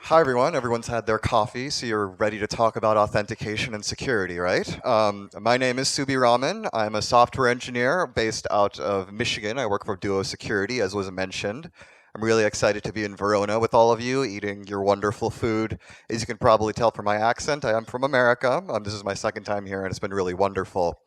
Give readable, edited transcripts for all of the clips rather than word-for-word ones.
Hi everyone, everyone's had their coffee, so you're ready to talk about authentication and security, right? My name is Suby Raman. I'm a software engineer based out of Michigan. I work for Duo Security, as was mentioned. I'm really excited to be in Verona with all of you, eating your wonderful food. As you can probably tell from my accent, I am from America. This is my second time here, and it's been really wonderful.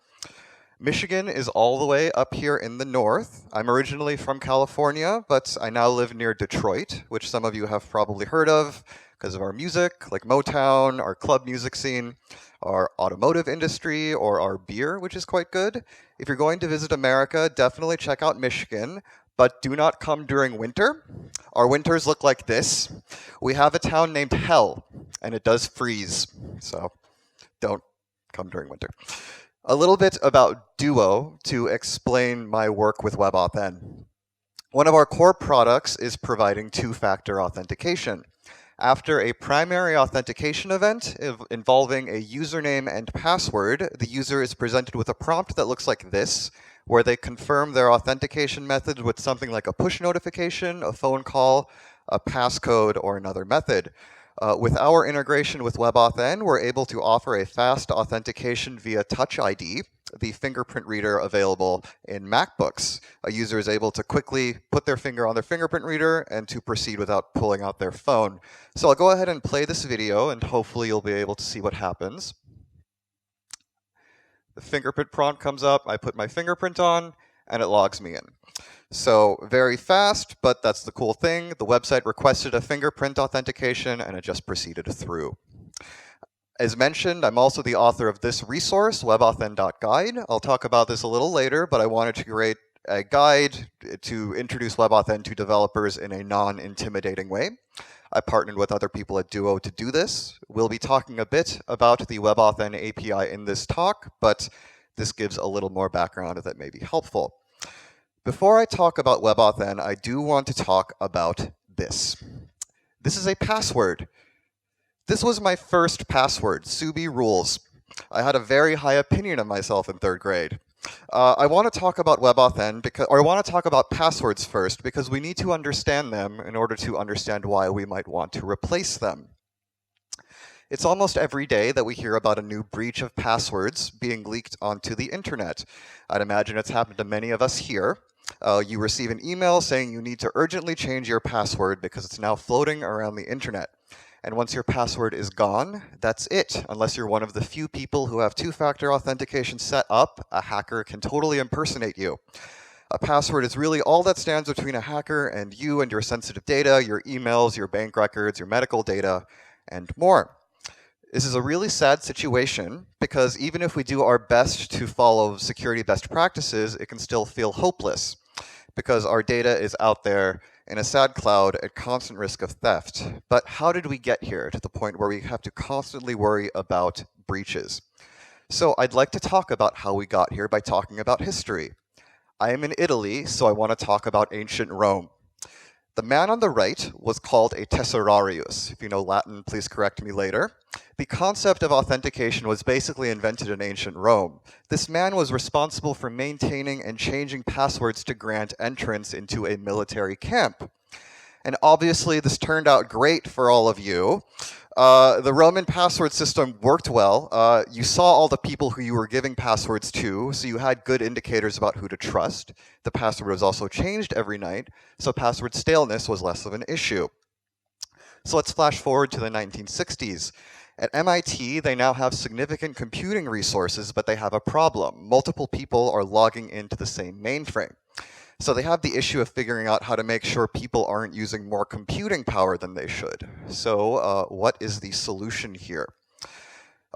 Michigan is all the way up here in the north. I'm originally from California, but I now live near Detroit, which some of you have probably heard of because of our music, like Motown, our club music scene, our automotive industry, or our beer, which is quite good. If you're going to visit America, definitely check out Michigan, but do not come during winter. Our winters look like this. We have a town named Hell, and it does freeze, so don't come during winter. A little bit about Duo to explain my work with WebAuthn. One of our core products is providing two-factor authentication. After a primary authentication event involving a username and password, the user is presented with a prompt that looks like this, where they confirm their authentication method with something like a push notification, a phone call, a passcode, or another method. With our integration with WebAuthn, we're able to offer a fast authentication via Touch ID, the fingerprint reader available in MacBooks. A user is able to quickly put their finger on their fingerprint reader and to proceed without pulling out their phone. So I'll go ahead and play this video, and hopefully you'll be able to see what happens. The fingerprint prompt comes up, I put my fingerprint on, and it logs me in. So very fast, but that's the cool thing. The website requested a fingerprint authentication, and it just proceeded through. As mentioned, I'm also the author of this resource, webauthn.guide. I'll talk about this a little later, but I wanted to create a guide to introduce WebAuthn to developers in a non-intimidating way. I partnered with other people at Duo to do this. We'll be talking a bit about the WebAuthn API in this talk, but this gives a little more background that may be helpful. Before I talk about WebAuthn, I do want to talk about this. This is a password. This was my first password, Suby rules. I had a very high opinion of myself in third grade. I want to talk about WebAuthn, or I want to talk about passwords first, because we need to understand them in order to understand why we might want to replace them. It's almost every day that we hear about a new breach of passwords being leaked onto the internet. I'd imagine it's happened to many of us here. You receive an email saying you need to urgently change your password because it's now floating around the internet. And once your password is gone, that's it. Unless you're one of the few people who have two-factor authentication set up, a hacker can totally impersonate you. A password is really all that stands between a hacker and you and your sensitive data, your emails, your bank records, your medical data, and more. This is a really sad situation because even if we do our best to follow security best practices, it can still feel hopeless because our data is out there in a sad cloud at constant risk of theft. But how did we get here to the point where we have to constantly worry about breaches? So I'd like to talk about how we got here by talking about history. I am in Italy, so I want to talk about ancient Rome. The man on the right was called a tesserarius. If you know Latin, please correct me later. The concept of authentication was basically invented in ancient Rome. This man was responsible for maintaining and changing passwords to grant entrance into a military camp. And obviously, this turned out great for all of you. The Roman password system worked well. You saw all the people who you were giving passwords to, so you had good indicators about who to trust. The password was also changed every night, so password staleness was less of an issue. So let's flash forward to the 1960s. At MIT, they now have significant computing resources, but they have a problem. Multiple people are logging into the same mainframe. So they have the issue of figuring out how to make sure people aren't using more computing power than they should. So what is the solution here?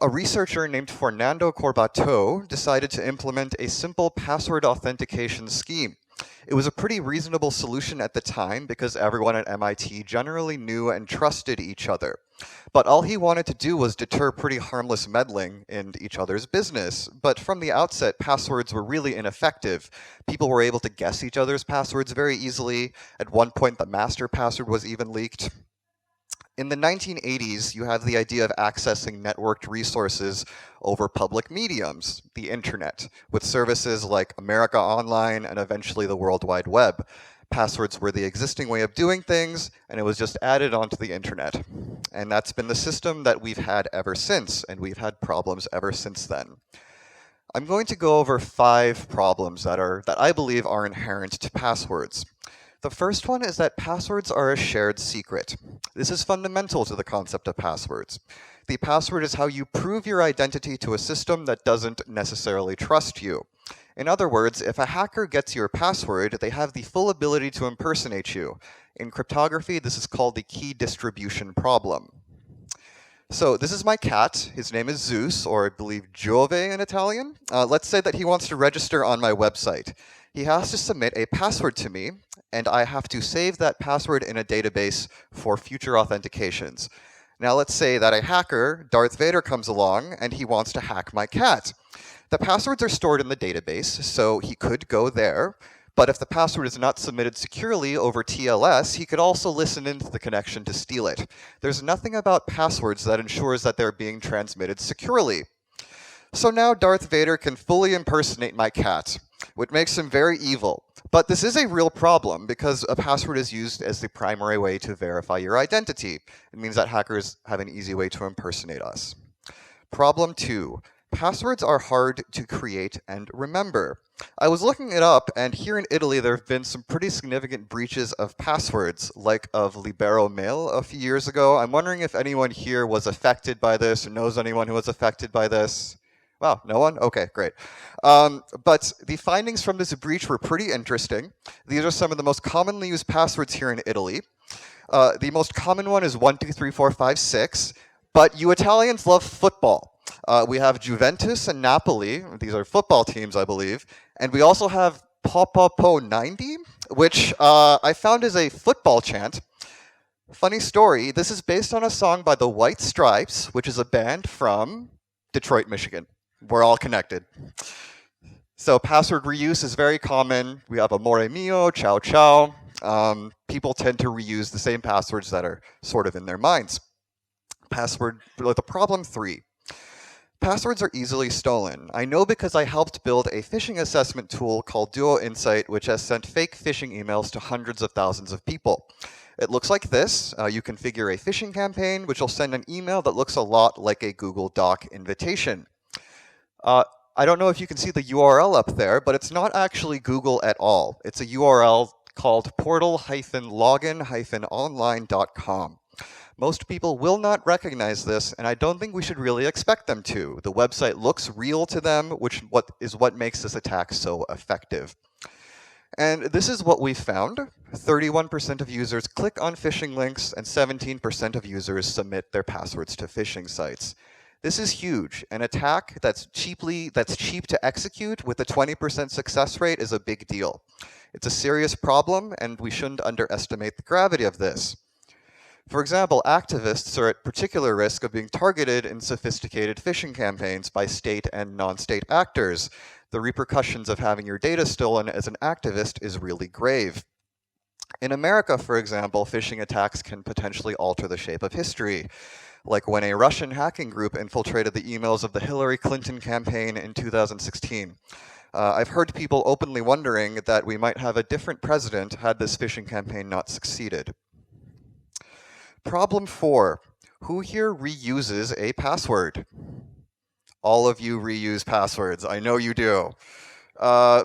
A researcher named Fernando Corbato decided to implement a simple password authentication scheme. It was a pretty reasonable solution at the time because everyone at MIT generally knew and trusted each other. But all he wanted to do was deter pretty harmless meddling in each other's business. But from the outset, passwords were really ineffective. People were able to guess each other's passwords very easily. At one point, the master password was even leaked. In the 1980s, you have the idea of accessing networked resources over public mediums, the internet, with services like America Online and eventually the World Wide Web. Passwords were the existing way of doing things, and it was just added onto the internet. And that's been the system that we've had ever since, and we've had problems ever since then. I'm going to go over 5 problems that I believe are inherent to passwords. The first one is that passwords are a shared secret. This is fundamental to the concept of passwords. The password is how you prove your identity to a system that doesn't necessarily trust you. In other words, if a hacker gets your password, they have the full ability to impersonate you. In cryptography, this is called the key distribution problem. So this is my cat. His name is Zeus, or I believe Giove in Italian. Let's say that he wants to register on my website. He has to submit a password to me, and I have to save that password in a database for future authentications. Now let's say that a hacker, Darth Vader, comes along and he wants to hack my cat. The passwords are stored in the database, so he could go there. But if the password is not submitted securely over TLS, he could also listen into the connection to steal it. There's nothing about passwords that ensures that they're being transmitted securely. So now Darth Vader can fully impersonate my cat, which makes him very evil. But this is a real problem because a password is used as the primary way to verify your identity. It means that hackers have an easy way to impersonate us. Problem 2. Passwords are hard to create and remember. I was looking it up, and here in Italy there have been some pretty significant breaches of passwords, like of Libero Mail a few years ago. I'm wondering if anyone here was affected by this or knows anyone who was affected by this. Wow, no one? Okay, great. But the findings from this breach were pretty interesting. These are some of the most commonly used passwords here in Italy. The most common one is 123456, but you Italians love football. We have Juventus and Napoli. These are football teams, I believe. And we also have Po 90, which I found is a football chant. Funny story, this is based on a song by the White Stripes, which is a band from Detroit, Michigan. We're all connected. So password reuse is very common. We have Amore Mio, Ciao Ciao. People tend to reuse the same passwords that are sort of in their minds. The problem 3. Passwords are easily stolen. I know because I helped build a phishing assessment tool called Duo Insight, which has sent fake phishing emails to hundreds of thousands of people. It looks like this. You configure a phishing campaign, which will send an email that looks a lot like a Google Doc invitation. I don't know if you can see the URL up there, but it's not actually Google at all. It's a URL called portal-login-online.com. Most people will not recognize this, and I don't think we should really expect them to. The website looks real to them, which is what makes this attack so effective. And this is what we found. 31% of users click on phishing links, and 17% of users submit their passwords to phishing sites. This is huge. An attack that's cheap to execute with a 20% success rate is a big deal. It's a serious problem, and we shouldn't underestimate the gravity of this. For example, activists are at particular risk of being targeted in sophisticated phishing campaigns by state and non-state actors. The repercussions of having your data stolen as an activist is really grave. In America, for example, phishing attacks can potentially alter the shape of history, like when a Russian hacking group infiltrated the emails of the Hillary Clinton campaign in 2016. I've heard people openly wondering that we might have a different president had this phishing campaign not succeeded. Problem 4. Who here reuses a password? All of you reuse passwords. I know you do.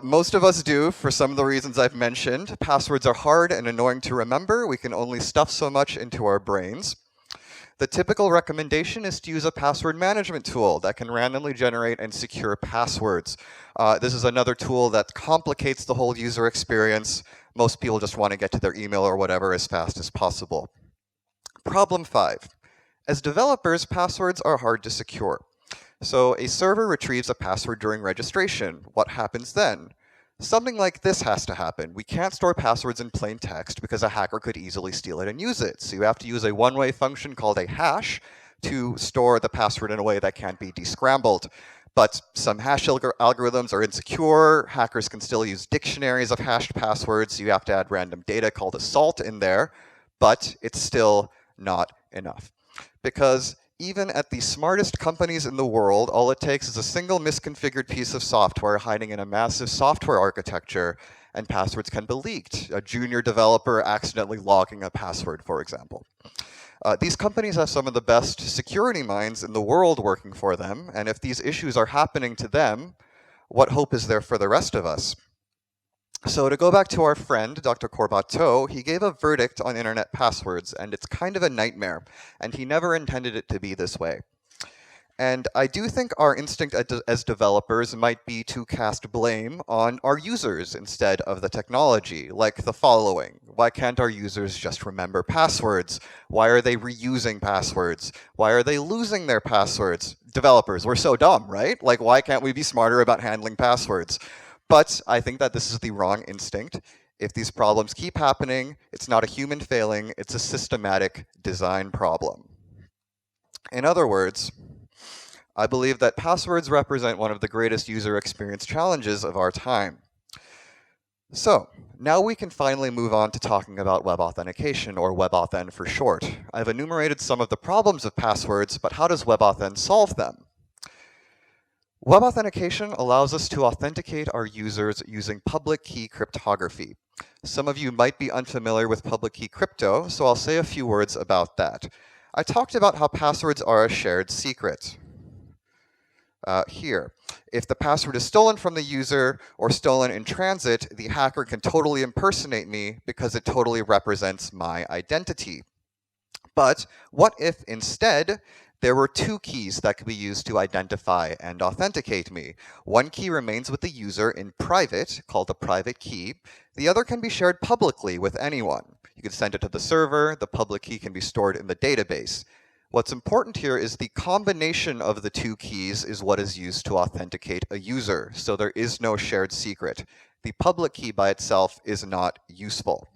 Most of us do, for some of the reasons I've mentioned. Passwords are hard and annoying to remember. We can only stuff so much into our brains. The typical recommendation is to use a password management tool that can randomly generate and secure passwords. This is another tool that complicates the whole user experience. Most people just want to get to their email or whatever as fast as possible. Problem 5. As developers, passwords are hard to secure. So a server retrieves a password during registration. What happens then? Something like this has to happen. We can't store passwords in plain text because a hacker could easily steal it and use it. So you have to use a one-way function called a hash to store the password in a way that can't be descrambled. But some hash algorithms are insecure. Hackers can still use dictionaries of hashed passwords. So you have to add random data called a salt in there, but it's still not enough. Because even at the smartest companies in the world, all it takes is a single misconfigured piece of software hiding in a massive software architecture, and passwords can be leaked. A junior developer accidentally logging a password, for example. These companies have some of the best security minds in the world working for them, and if these issues are happening to them, what hope is there for the rest of us? So to go back to our friend, Dr. Corbateau, he gave a verdict on internet passwords, and it's kind of a nightmare, and he never intended it to be this way. And I do think our instinct as developers might be to cast blame on our users instead of the technology, like the following. Why can't our users just remember passwords? Why are they reusing passwords? Why are they losing their passwords? Developers, we're so dumb, right? Like, why can't we be smarter about handling passwords? But I think that this is the wrong instinct. If these problems keep happening, it's not a human failing, it's a systematic design problem. In other words, I believe that passwords represent one of the greatest user experience challenges of our time. So, now we can finally move on to talking about web authentication, or WebAuthn for short. I've enumerated some of the problems of passwords, but how does WebAuthn solve them? Web authentication allows us to authenticate our users using public key cryptography. Some of you might be unfamiliar with public key crypto, so I'll say a few words about that. I talked about how passwords are a shared secret. Here, if the password is stolen from the user or stolen in transit, the hacker can totally impersonate me because it totally represents my identity. But what if instead there were two keys that could be used to identify and authenticate me? One key remains with the user in private, called a private key. The other can be shared publicly with anyone. You can send it to the server. The public key can be stored in the database. What's important here is the combination of the two keys is what is used to authenticate a user, so there is no shared secret. The public key by itself is not useful.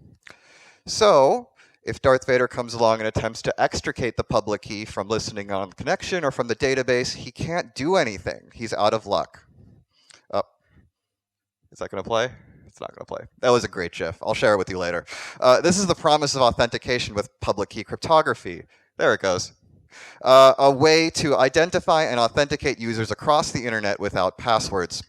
So, if Darth Vader comes along and attempts to extricate the public key from listening on the connection or from the database, he can't do anything. He's out of luck. Oh, is that going to play? It's not going to play. That was a great GIF. I'll share it with you later. This is the promise of authentication with public key cryptography. There it goes. A way to identify and authenticate users across the internet without passwords.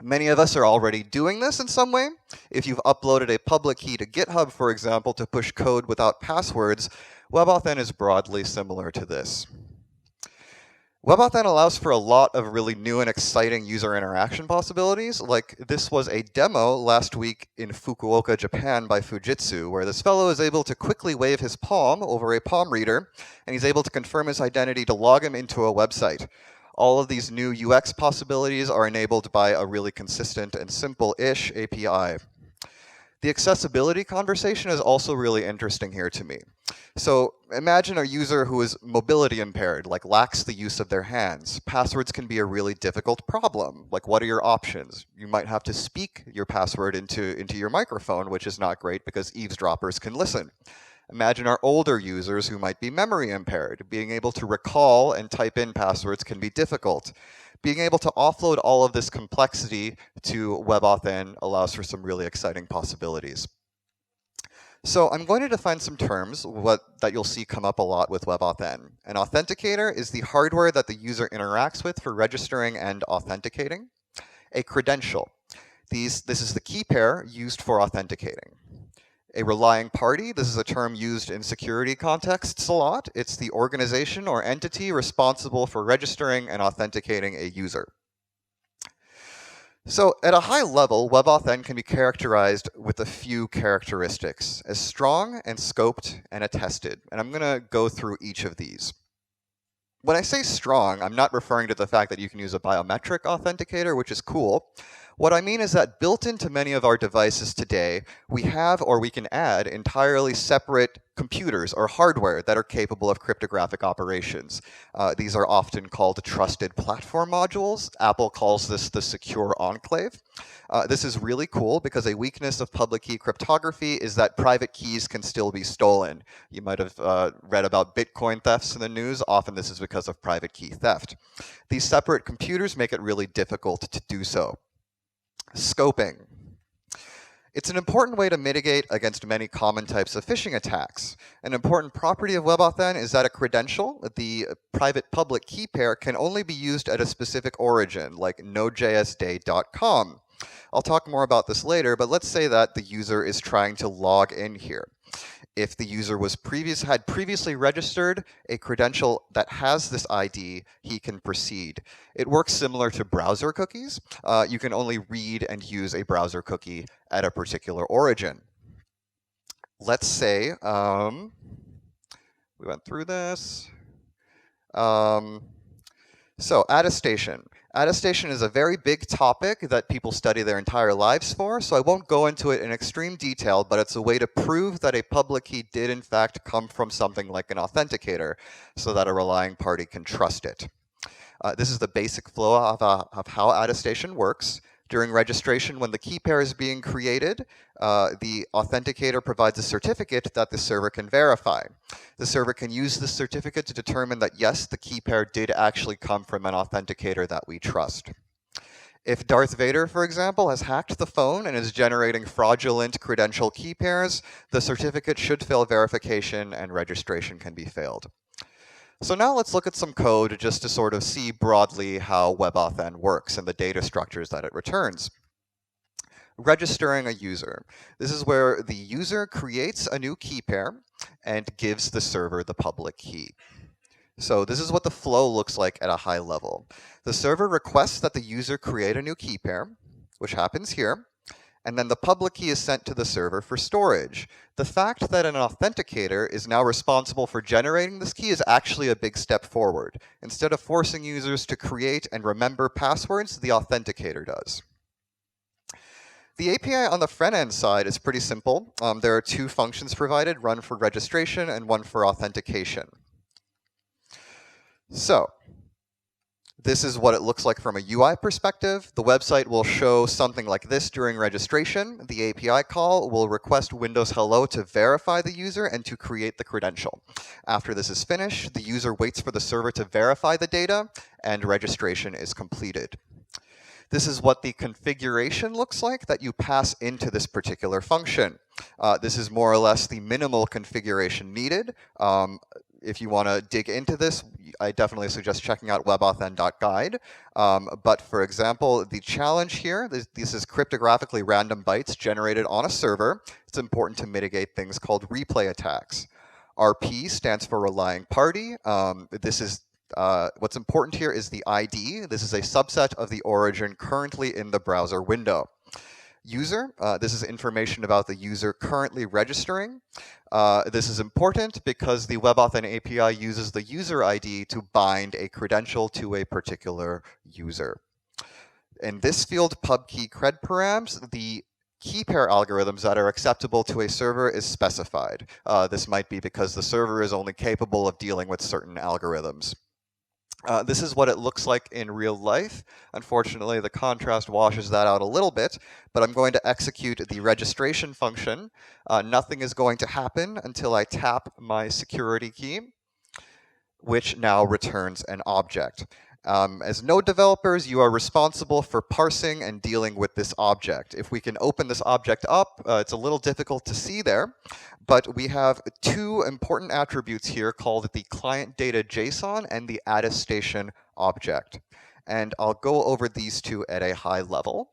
Many of us are already doing this in some way. If you've uploaded a public key to GitHub, for example, to push code without passwords, WebAuthn is broadly similar to this. WebAuthn allows for a lot of really new and exciting user interaction possibilities. Like, this was a demo last week in Fukuoka, Japan by Fujitsu, where this fellow is able to quickly wave his palm over a palm reader, and he's able to confirm his identity to log him into a website. All of these new UX possibilities are enabled by a really consistent and simple-ish API. The accessibility conversation is also really interesting here to me. So imagine a user who is mobility impaired, like lacks the use of their hands. Passwords can be a really difficult problem. Like, what are your options? You might have to speak your password into your microphone, which is not great because eavesdroppers can listen. Imagine our older users who might be memory impaired. Being able to recall and type in passwords can be difficult. Being able to offload all of this complexity to WebAuthn allows for some really exciting possibilities. So I'm going to define some terms that you'll see come up a lot with WebAuthn. An authenticator is the hardware that the user interacts with for registering and authenticating. A credential. This is the key pair used for authenticating. A relying party, this is a term used in security contexts a lot. It's the organization or entity responsible for registering and authenticating a user. So at a high level, WebAuthn can be characterized with a few characteristics, as strong and scoped and attested. And I'm going to go through each of these. When I say strong, I'm not referring to the fact that you can use a biometric authenticator, which is cool. What I mean is that built into many of our devices today, we have or we can add entirely separate computers or hardware that are capable of cryptographic operations. These are often called trusted platform modules. Apple calls this the secure enclave. This is really cool because a weakness of public key cryptography is that private keys can still be stolen. You might have read about Bitcoin thefts in the news. Often this is because of private key theft. These separate computers make it really difficult to do so. Scoping. It's an important way to mitigate against many common types of phishing attacks. An important property of WebAuthn is that a credential, the private-public key pair, can only be used at a specific origin, like nodejsday.com. I'll talk more about this later, but let's say that the user is trying to log in here. If the user had previously registered a credential that has this ID, he can proceed. It works similar to browser cookies. You can only read and use a browser cookie at a particular origin. Let's say we went through this. So attestation. Attestation is a very big topic that people study their entire lives for, so I won't go into it in extreme detail, but it's a way to prove that a public key did in fact come from something like an authenticator, so that a relying party can trust it. This is the basic flow of how attestation works. During registration, when the key pair is being created, the authenticator provides a certificate that the server can verify. The server can use this certificate to determine that, yes, the key pair did actually come from an authenticator that we trust. If Darth Vader, for example, has hacked the phone and is generating fraudulent credential key pairs, the certificate should fail verification and registration can be failed. So now let's look at some code just to sort of see broadly how WebAuthn works and the data structures that it returns. Registering a user. This is where the user creates a new key pair and gives the server the public key. So this is what the flow looks like at a high level. The server requests that the user create a new key pair, which happens here, and then the public key is sent to the server for storage. The fact that an authenticator is now responsible for generating this key is actually a big step forward. Instead of forcing users to create and remember passwords, the authenticator does. The API on the front-end side is pretty simple. There are two functions provided, one for registration and one for authentication. So this is what it looks like from a UI perspective. The website will show something like this during registration. The API call will request Windows Hello to verify the user and to create the credential. After this is finished, the user waits for the server to verify the data, and registration is completed. This is what the configuration looks like that you pass into this particular function. This is more or less the minimal configuration needed. If you want to dig into this, I definitely suggest checking out webauthn.guide. But for example, the challenge here, this is cryptographically random bytes generated on a server. It's important to mitigate things called replay attacks. RP stands for relying party. What's important here is the ID. This is a subset of the origin currently in the browser window. User, this is information about the user currently registering. This is important because the WebAuthn API uses the user ID to bind a credential to a particular user. In this field, pub key cred params, the key pair algorithms that are acceptable to a server is specified. This might be because the server is only capable of dealing with certain algorithms. This is what it looks like in real life. Unfortunately, the contrast washes that out a little bit, but I'm going to execute the registration function. Nothing is going to happen until I tap my security key, which now returns an object. As node developers, you are responsible for parsing and dealing with this object. If we can open this object up, it's a little difficult to see there, but we have two important attributes here called the client data JSON and the attestation object. And I'll go over these two at a high level.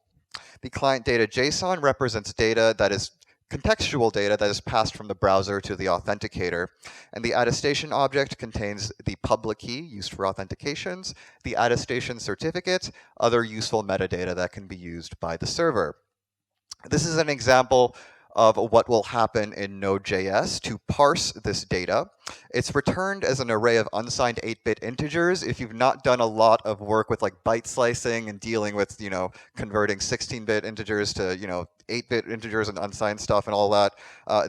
The client data JSON represents data that is contextual data that is passed from the browser to the authenticator. And the attestation object contains the public key used for authentications, the attestation certificate, other useful metadata that can be used by the server. This is an example of what will happen in Node.js to parse this data. It's returned as an array of unsigned 8-bit integers. If you've not done a lot of work with like byte slicing and dealing with, converting 16-bit integers to, 8-bit integers and unsigned stuff and all that,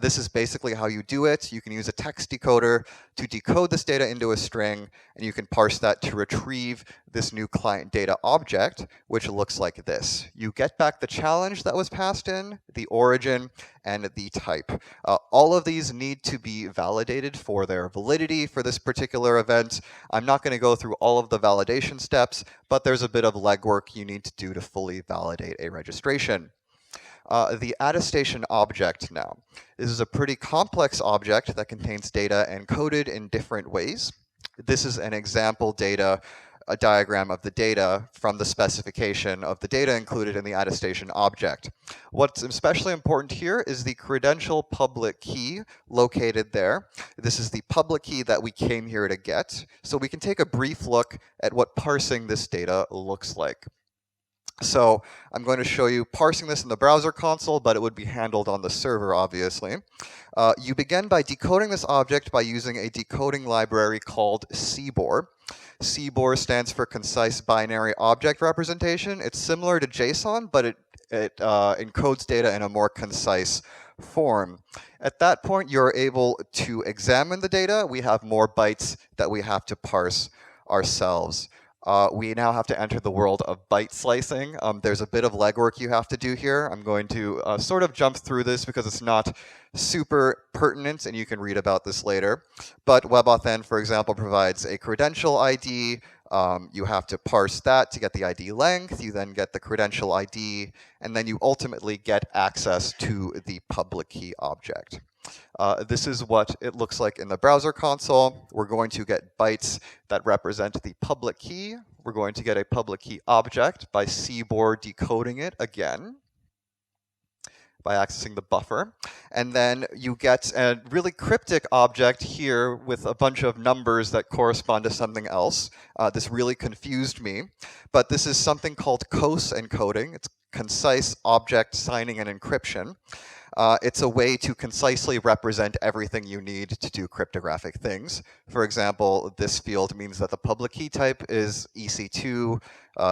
this is basically how you do it. You can use a text decoder to decode this data into a string, and you can parse that to retrieve this new client data object, which looks like this. You get back the challenge that was passed in, the origin, and the type. All of these need to be validated for their validity for this particular event. I'm not going to go through all of the validation steps, but there's a bit of legwork you need to do to fully validate a registration. The attestation object now. This is a pretty complex object that contains data encoded in different ways. This is an example data a diagram of the data from the specification of the data included in the attestation object. What's especially important here is the credential public key located there. This is the public key that we came here to get. So we can take a brief look at what parsing this data looks like. So I'm going to show you parsing this in the browser console, but it would be handled on the server, obviously. You begin by decoding this object by using a decoding library called CBOR. CBOR stands for Concise Binary Object Representation. It's similar to JSON, but it encodes data in a more concise form. At that point, you're able to examine the data. We have more bytes that we have to parse ourselves. We now have to enter the world of byte slicing. There's a bit of legwork you have to do here. I'm going to sort of jump through this because it's not super pertinent, and you can read about this later. But WebAuthn, for example, provides a credential ID. You have to parse that to get the ID length. You then get the credential ID, and then you ultimately get access to the public key object. This is what it looks like in the browser console. We're going to get bytes that represent the public key. We're going to get a public key object by CBOR decoding it again by accessing the buffer. And then you get a really cryptic object here with a bunch of numbers that correspond to something else. This really confused me. But this is something called COS encoding. It's concise object signing and encryption. It's a way to concisely represent everything you need to do cryptographic things. For example, this field means that the public key type is EC2,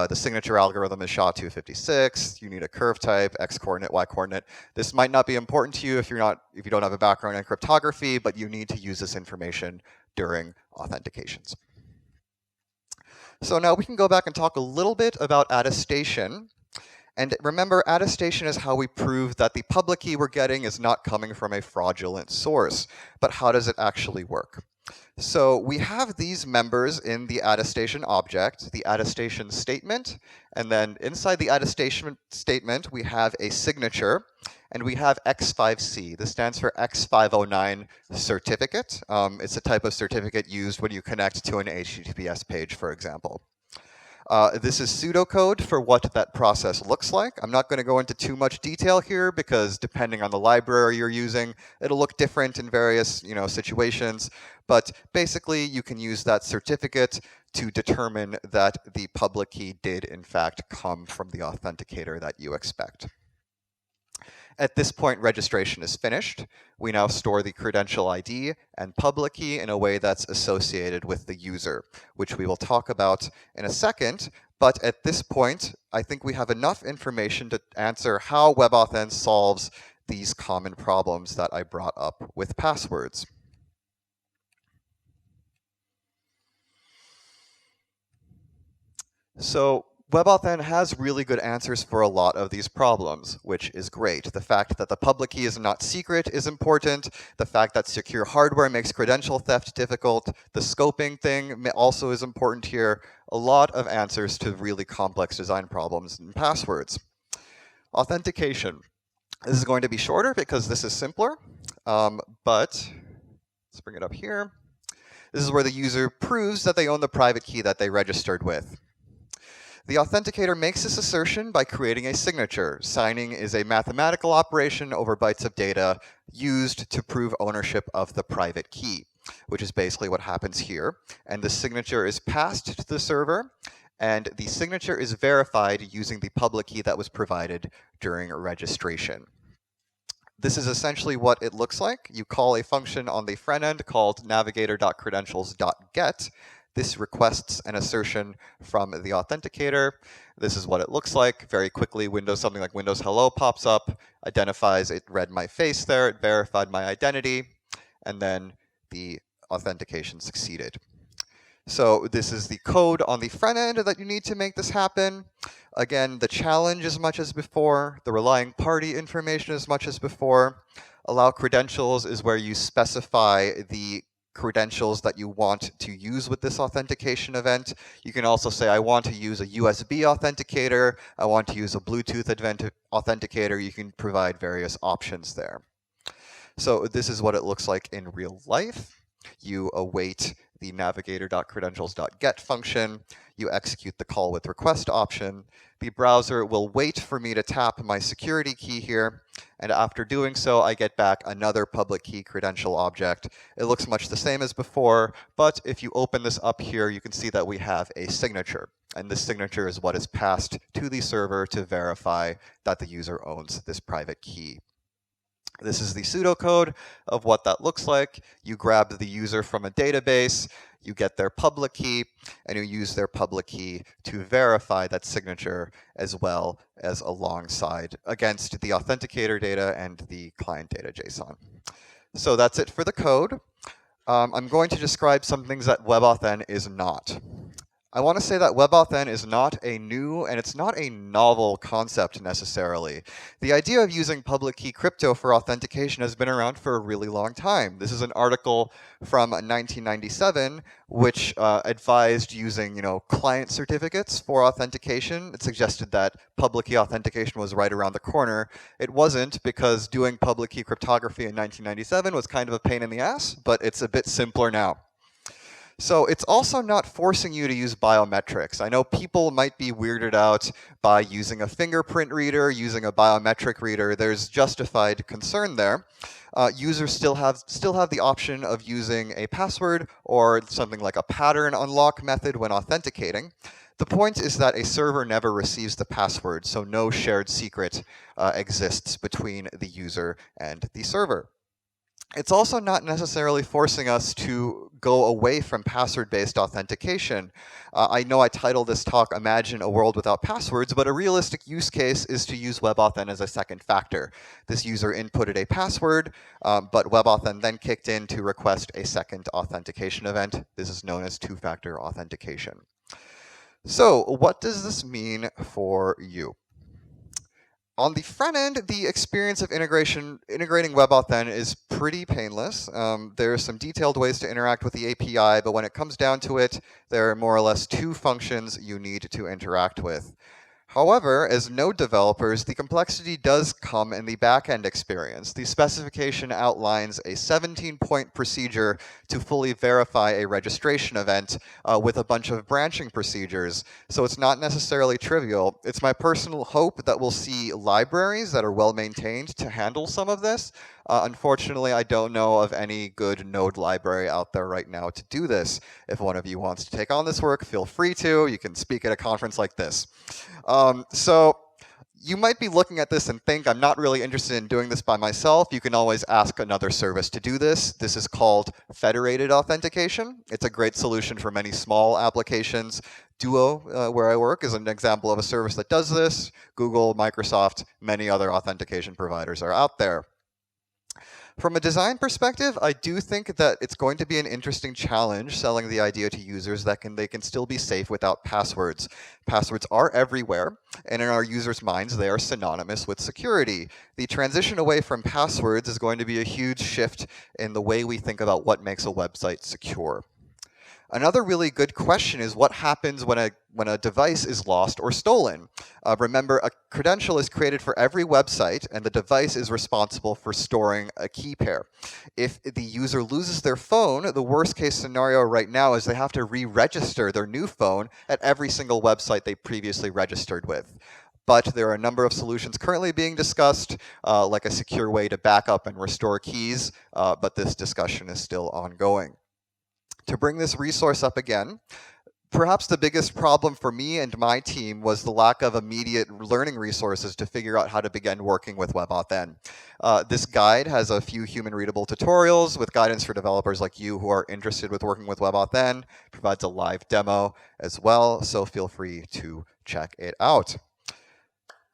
the signature algorithm is SHA-256, you need a curve type, X coordinate, Y coordinate. This might not be important to you if you don't have a background in cryptography, but you need to use this information during authentications. So now we can go back and talk a little bit about attestation. And remember, attestation is how we prove that the public key we're getting is not coming from a fraudulent source. But how does it actually work? So we have these members in the attestation object, the attestation statement, and then inside the attestation statement, we have a signature, and we have X5C. This stands for X509 certificate. It's a type of certificate used when you connect to an HTTPS page, for example. This is pseudocode for what that process looks like. I'm not going to go into too much detail here because depending on the library you're using, it'll look different in various situations. But basically, you can use that certificate to determine that the public key did, in fact, come from the authenticator that you expect. At this point, registration is finished. We now store the credential ID and public key in a way that's associated with the user, which we will talk about in a second. But at this point, I think we have enough information to answer how WebAuthn solves these common problems that I brought up with passwords. So WebAuthn has really good answers for a lot of these problems, which is great. The fact that the public key is not secret is important. The fact that secure hardware makes credential theft difficult. The scoping thing also is important here. A lot of answers to really complex design problems in passwords. Authentication. This is going to be shorter because this is simpler, but let's bring it up here. This is where the user proves that they own the private key that they registered with. The authenticator makes this assertion by creating a signature. Signing is a mathematical operation over bytes of data used to prove ownership of the private key, which is basically what happens here. And the signature is passed to the server, and the signature is verified using the public key that was provided during registration. This is essentially what it looks like. You call a function on the front end called navigator.credentials.get. This requests an assertion from the authenticator. This is what it looks like. Very quickly, something like Windows Hello pops up, identifies it read my face there, it verified my identity, and then the authentication succeeded. So this is the code on the front end that you need to make this happen. Again, the challenge as much as before, the relying party information as much as before. Allow credentials is where you specify the credentials that you want to use with this authentication event. You can also say, I want to use a USB authenticator, I want to use a Bluetooth authenticator. You can provide various options there. So this is what it looks like in real life. You await the navigator.credentials.get function. You execute the call with request option. The browser will wait for me to tap my security key here, and after doing so, I get back another public key credential object. It looks much the same as before, but if you open this up here, you can see that we have a signature. And this signature is what is passed to the server to verify that the user owns this private key. This is the pseudocode of what that looks like. You grab the user from a database, you get their public key, and you use their public key to verify that signature as well as alongside against the authenticator data and the client data JSON. So that's it for the code. I'm going to describe some things that WebAuthn is not. I want to say that WebAuthn is not a new and it's not a novel concept necessarily. The idea of using public key crypto for authentication has been around for a really long time. This is an article from 1997 which advised using, client certificates for authentication. It suggested that public key authentication was right around the corner. It wasn't, because doing public key cryptography in 1997 was kind of a pain in the ass, but it's a bit simpler now. So it's also not forcing you to use biometrics. I know people might be weirded out by using a fingerprint reader, using a biometric reader. There's justified concern there. Users still have the option of using a password or something like a pattern unlock method when authenticating. The point is that a server never receives the password, so no shared secret exists between the user and the server. It's also not necessarily forcing us to go away from password-based authentication. I know I titled this talk, Imagine a World Without Passwords, but a realistic use case is to use WebAuthn as a second factor. This user inputted a password, but WebAuthn then kicked in to request a second authentication event. This is known as two-factor authentication. So what does this mean for you? On the front end, the experience of integrating WebAuthn is pretty painless. There are some detailed ways to interact with the API, but when it comes down to it, there are more or less two functions you need to interact with. However, as node developers, the complexity does come in the backend experience. The specification outlines a 17-point procedure to fully verify a registration event with a bunch of branching procedures, so it's not necessarily trivial. It's my personal hope that we'll see libraries that are well maintained to handle some of this. Unfortunately, I don't know of any good node library out there right now to do this. If one of you wants to take on this work, feel free to. You can speak at a conference like this. So you might be looking at this and think, I'm not really interested in doing this by myself. You can always ask another service to do this. This is called federated authentication. It's a great solution for many small applications. Duo, where I work, is an example of a service that does this. Google, Microsoft, many other authentication providers are out there. From a design perspective, I do think that it's going to be an interesting challenge selling the idea to users that they can still be safe without passwords. Passwords are everywhere, and in our users' minds, they are synonymous with security. The transition away from passwords is going to be a huge shift in the way we think about what makes a website secure. Another really good question is what happens when a device is lost or stolen. Remember, a credential is created for every website, and the device is responsible for storing a key pair. If the user loses their phone, the worst case scenario right now is they have to re-register their new phone at every single website they previously registered with. But there are a number of solutions currently being discussed, like a secure way to back up and restore keys, but this discussion is still ongoing. To bring this resource up again, perhaps the biggest problem for me and my team was the lack of immediate learning resources to figure out how to begin working with WebAuthn. This guide has a few human-readable tutorials with guidance for developers like you who are interested with working with WebAuthn. Provides a live demo as well, so feel free to check it out.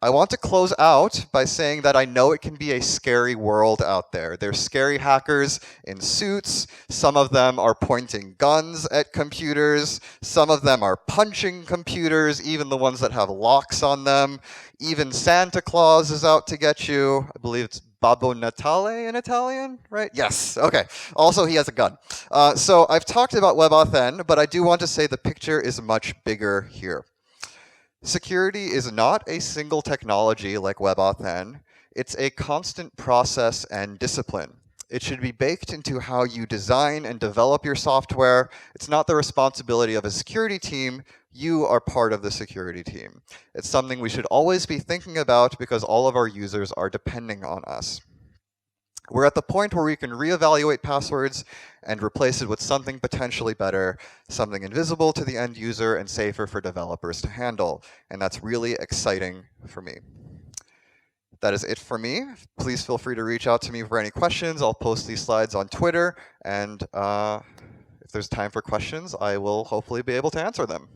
I want to close out by saying that I know it can be a scary world out there. There's scary hackers in suits. Some of them are pointing guns at computers. Some of them are punching computers, even the ones that have locks on them. Even Santa Claus is out to get you. I believe it's Babbo Natale in Italian, right? Yes, okay. Also, he has a gun. So I've talked about WebAuthn, but I do want to say the picture is much bigger here. Security is not a single technology like WebAuthn. It's a constant process and discipline. It should be baked into how you design and develop your software. It's not the responsibility of a security team. You are part of the security team. It's something we should always be thinking about because all of our users are depending on us. We're at the point where we can reevaluate passwords and replace it with something potentially better, something invisible to the end user and safer for developers to handle. And that's really exciting for me. That is it for me. Please feel free to reach out to me for any questions. I'll post these slides on Twitter, and if there's time for questions, I will hopefully be able to answer them.